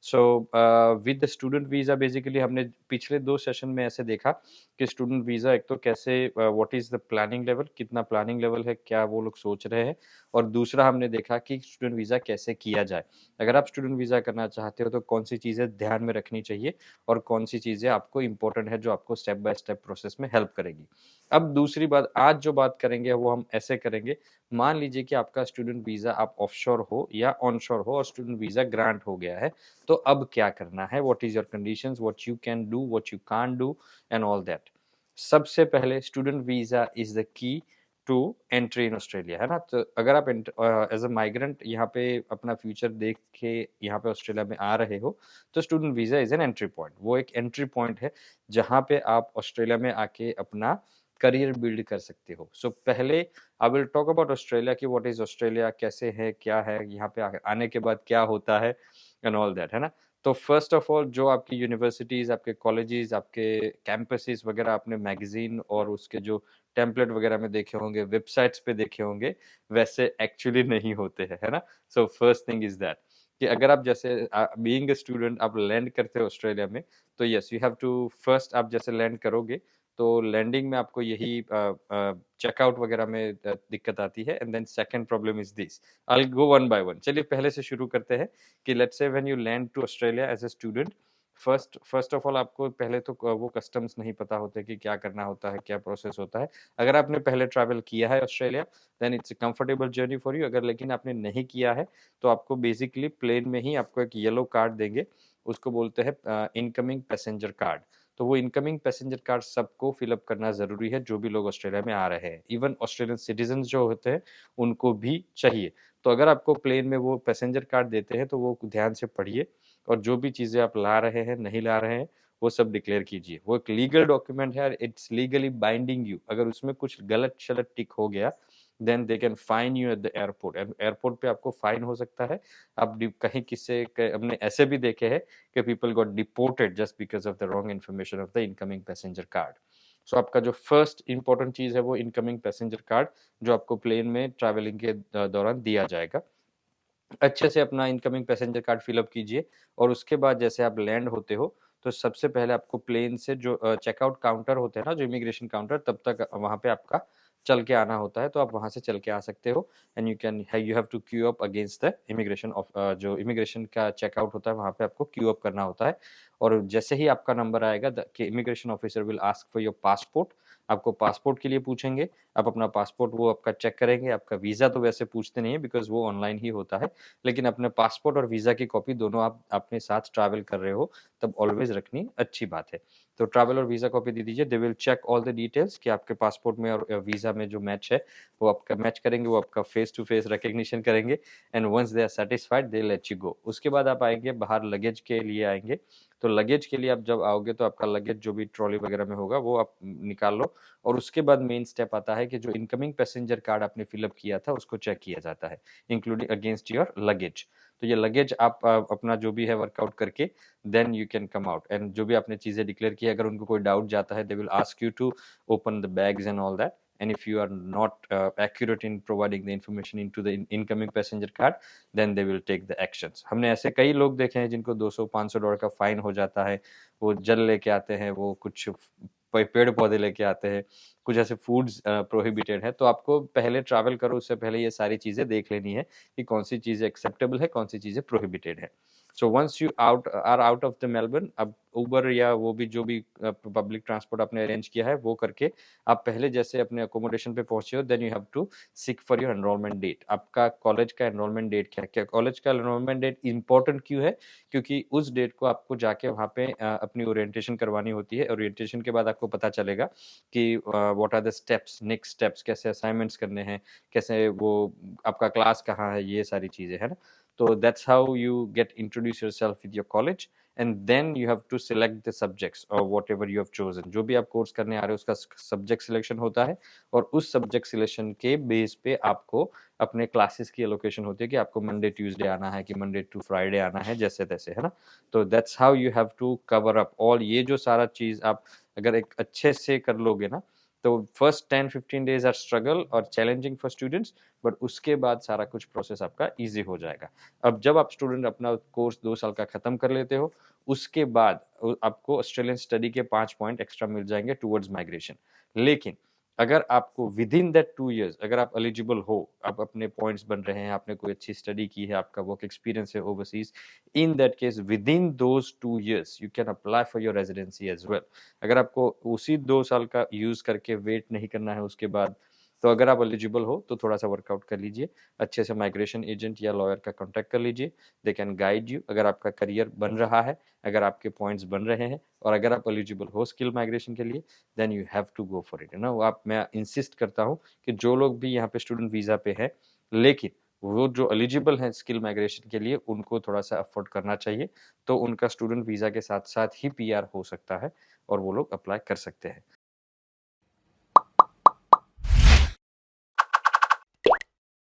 So with the student visa basically हमने पिछले 2 session में ऐसे देखा कि स्टूडेंट वीज़ा एक तो कैसे what is the planning level, कितना प्लानिंग लेवल है, क्या वो लोग सोच रहे हैं और दूसरा हमने देखा कि स्टूडेंट वीज़ा कैसे किया जाए। अगर आप स्टूडेंट वीज़ा करना चाहते हो तो कौन-सी चीज़ें ध्यान में रखनी चाहिए और कौन-सी चीज़ें आपको इम्पोर्टेंट है जो आपको स्टेप बाय स्टेप प्रोसेस में हेल्प करेगी। अब दूसरी बात, आज जो बात करेंगे वो हम ऐसे करेंगे, मान लीजिए कि आपका स्टूडेंट वीज़ा आप ऑफशोर हो या ऑनशोर हो और स्टूडेंट वीज़ा ग्रांट हो गया है, तो अब क्या करना है, what is your conditions, what you can do, what you can't do and all that. सबसे पहले student visa is the key to entry in Australia, है ना। तो अगर आप एज अ माइग्रेंट यहाँ पे अपना फ्यूचर देख के यहाँ पे ऑस्ट्रेलिया में आ रहे हो, तो student visa is an entry point, वो एक एंट्री पॉइंट है जहाँ पे आप ऑस्ट्रेलिया में आके अपना करियर बिल्ड कर सकते हो। सो पहले I will talk about Australia की व्हाट इज ऑस्ट्रेलिया, कैसे है, क्या है, यहाँ पे आने के बाद क्या होता है एंड ऑल दैट, है ना। तो फर्स्ट ऑफ ऑल जो आपकी यूनिवर्सिटीज, आपके कॉलेजेस, आपके कैंपसेस वगैरह आपने मैगजीन और उसके जो टेम्पलेट वगैरह में देखे होंगे, वेबसाइट्स पे देखे होंगे, वैसे एक्चुअली नहीं होते हैं, है ना। So first thing is that कि अगर आप जैसे बीइंग अ स्टूडेंट आप लैंड करते हो ऑस्ट्रेलिया में, तो yes you have to first, आप जैसे लैंड करोगे तो लैंडिंग में आपको यही चेकआउट वगैरह में दिक्कत आती है। And then second problem is this, I will go one by one. चलिए पहले से शुरू करते हैं कि let's say when you land to Australia as a student, first of all आपको पहले तो वो कस्टम्स नहीं पता होते कि क्या करना होता है, क्या प्रोसेस होता है। अगर आपने पहले ट्रैवल किया है Australia then it's a comfortable journey for you. अगर लेकिन आपने नहीं किया है तो आपको बेसिकली प्लेन में ही आपको एक येलो कार्ड देंगे, उसको बोलते हैं इनकमिंग पैसेंजर कार्ड। तो वो इनकमिंग पैसेंजर कार्ड सबको फिलअप करना जरूरी है, जो भी लोग ऑस्ट्रेलिया में आ रहे हैं, इवन ऑस्ट्रेलियन सिटीजन जो होते हैं उनको भी चाहिए। तो अगर आपको प्लेन में वो पैसेंजर कार्ड देते हैं तो वो ध्यान से पढ़िए और जो भी चीज़ें आप ला रहे हैं, नहीं ला रहे हैं, वो सब डिक्लेयर कीजिए। वो एक लीगल डॉक्यूमेंट है, इट्स लीगली बाइंडिंग यू। अगर उसमें कुछ गलत शलत टिक हो गया then they can fine you at the airport. Airport पे आपको फाइन हो सकता है। आप कहीं किससे हमने ऐसे भी देखे हैं कि people got deported just because of the wrong information of the incoming passenger card. So आपका जो फर्स्ट इंपॉर्टेंट चीज़ है वो इनकमिंग पैसेंजर कार्ड, जो आपको प्लेन में ट्रैवलिंग के दौरान दिया जाएगा। अच्छे से अपना इनकमिंग पैसेंजर कार्ड फिलअप कीजिए और उसके बाद जैसे आप लैंड होते हो तो सबसे पहले आपको प्लेन से जो चेकआउट काउंटर होते हैं ना, जो इमिग्रेशन काउंटर, तब तक वहाँ पे आपका चल के आना होता है, तो आप वहाँ से चल के आ सकते हो। And you have to queue up against the immigration off, जो इमिग्रेशन का चेकआउट होता है वहाँ पे आपको क्यू अप करना होता है। और जैसे ही आपका नंबर आएगा कि immigration officer will ask for your passport, आपको पासपोर्ट के लिए पूछेंगे। आप अपना पासपोर्ट वो आपका चेक करेंगे। आपका वीज़ा तो वैसे पूछते नहीं है बिकॉज वो ऑनलाइन ही होता है, लेकिन अपने पासपोर्ट और वीज़ा की कॉपी दोनों आप अपने साथ ट्रैवल कर रहे हो तब ऑलवेज रखनी अच्छी बात है। तो ट्रैवल और वीज़ा कॉपी दे दीजिए। They will check all the details कि आपके पासपोर्ट में और वीज़ा में जो मैच है वो आपका मैच करेंगे, वो आपका फेस टू फेस रिकग्निशन करेंगे। And once they are satisfied they let you go. उसके बाद आप आएंगे बाहर, लगेज के लिए आएंगे। तो लगेज के लिए आप जब आओगे तो आपका लगेज जो भी ट्रॉली वगैरह में होगा वो आप निकाल लो। और उसके बाद मेन स्टेप आता है कि जो इनकमिंग पैसेंजर कार्ड आपने फिलअप किया था उसको चेक किया जाता है, इंक्लूडिंग अगेंस्ट योर लगेज। तो ये लगेज आप अपना जो भी है वर्कआउट करके then you can come out. And जो भी आपने चीजें डिक्लेयर की, अगर उनको कोई डाउट जाता है they will ask you to open the bags and all that. And if you are not accurate in providing the information into the incoming passenger card, then they will take the actions. हमने ऐसे कई लोग देखे हैं जिनको $200-500 का fine हो जाता है। वो जल लेके आते हैं, वो कुछ पेड़ पौधे लेके आते हैं, कुछ ऐसे फूड्स प्रोहिबिटेड है। तो आपको पहले ट्रैवल करो उससे पहले ये सारी चीज़ें देख लेनी है कि कौन सी चीज़ें एक्सेप्टेबल है, कौन सी चीज़ें प्रोहिबिटेड है। So once you out of the Melbourne, अब उबर या वो भी जो भी पब्लिक ट्रांसपोर्ट आपने अरेंज किया है वो करके आप पहले जैसे अपने अकोमोडेशन पे पहुंचे हो, then you have to seek for your enrolment date. आपका कॉलेज का एनरोलमेंट डेट क्या है? क्या कॉलेज का एनरोलमेंट डेट इंपॉर्टेंट क्यों है? क्योंकि उस डेट को आपको जाके वहाँ पे अपनी ओरिएंटेशन करवानी होती है। ओरिएंटेशन के बाद आपको पता चलेगा कि what are the steps, next steps, कैसे असाइनमेंट्स करने हैं, कैसे वो आपका क्लास कहाँ है, ये सारी चीज़ें है ना। तो that's how you get introduce yourself with your college. And then you have to select the subjects और whatever you have chosen. जो भी आप कोर्स करने आ रहे हो उसका सब्जेक्ट सिलेक्शन होता है और उस सब्जेक्ट सिलेक्शन के बेस पे आपको अपने क्लासेस की एलोकेशन होती है कि आपको मंडे ट्यूसडे आना है कि मंडे टू फ्राइडे आना है, जैसे तैसे, है ना। तो that's how you have to cover up all. ये जो सारा चीज़ आप अगर एक अच्छे से कर लोगे ना, तो फर्स्ट 10-15 डेज़ आर स्ट्रगल और चैलेंजिंग फॉर स्टूडेंट्स, बट उसके बाद सारा कुछ प्रोसेस आपका ईज़ी हो जाएगा। अब जब आप स्टूडेंट अपना कोर्स 2 साल का खत्म कर लेते हो, उसके बाद आपको ऑस्ट्रेलियन स्टडी के 5 पॉइंट एक्स्ट्रा मिल जाएँगे टुवर्ड्स माइग्रेशन। लेकिन अगर आपको विदिन दैट 2 इयर्स अगर आप एलिजिबल हो, आप अपने पॉइंट्स बन रहे हैं, आपने कोई अच्छी स्टडी की है, आपका वर्क एक्सपीरियंस है overseas, in that case within those 2 years you can apply for your residency as well. अगर आपको उसी 2 साल का यूज़ करके वेट नहीं करना है उसके बाद, तो अगर आप एलिजिबल हो तो थोड़ा-सा वर्कआउट कर लीजिए। अच्छे से माइग्रेशन एजेंट या लॉयर का कॉन्टैक्ट कर लीजिए। दे कैन गाइड यू अगर आपका करियर बन रहा है, अगर आपके पॉइंट्स बन रहे हैं और अगर आप एलिजिबल हो स्किल माइग्रेशन के लिए, then you have to go for it, है ना? वो आप मैं इंसिस्ट करता हूँ कि जो लोग भी यहाँ पे स्टूडेंट वीज़ा पे हैं, लेकिन वो जो एलिजिबल हैं स्किल माइग्रेशन के लिए, उनको थोड़ा-सा एफर्ट करना चाहिए। तो उनका स्टूडेंट वीज़ा के साथ-साथ ही पीआर हो सकता है और वो लोग अप्लाई कर सकते हैं।